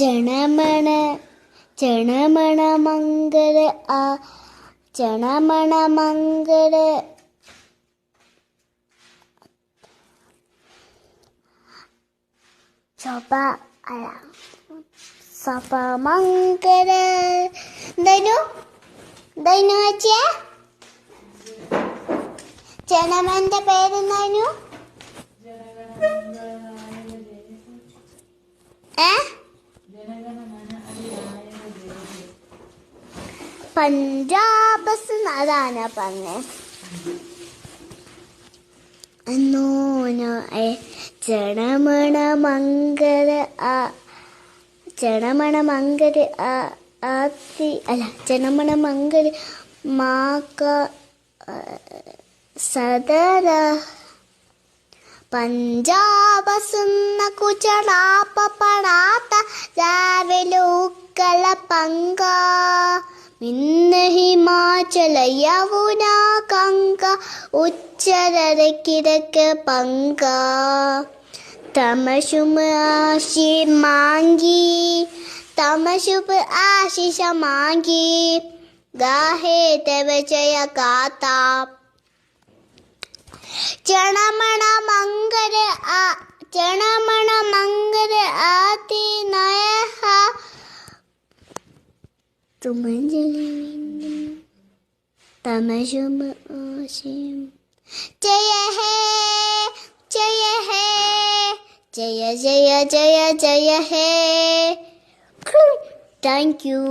ജനമണ ജനമണ മംഗള ആ ജനമണ മംഗള സഭ അല്ല സഭ മംഗള ദൈനു ദൈനു വെച്ചേ ജനമന്റെ പേരെന്തായിരുന്നു? പഞ്ചാബസ് അതാണ് പറഞ്ഞേ. ജനമണ മംഗള ആ ജനമണ മംഗള ആത്തി അല്ല ജനമണ മംഗള മാക സദര പഞ്ചാബ് സുന്ന കുചറാപ്പ പടാത്ത രാവിലെ ഉക്കല പങ്ക മിന്ന് ഹിമാചല യമുന കങ്ക ഉച്ചരര കിഴക്ക് പങ്ക തമശുമ ആശി മാങ്കി തമശുപ ആശിഷ മാങ്കി ഗാഹേ തവ ജയ ഗാത ജനമണ മംഗള ആ ജനമണ മംഗള ആതി നയഹ തുമഞ്ജലി തമശുമ ആശിം ജയ ഹേ ജയ ഹേ ജയ ജയ ജയ ജയ ഹേ. Thank U.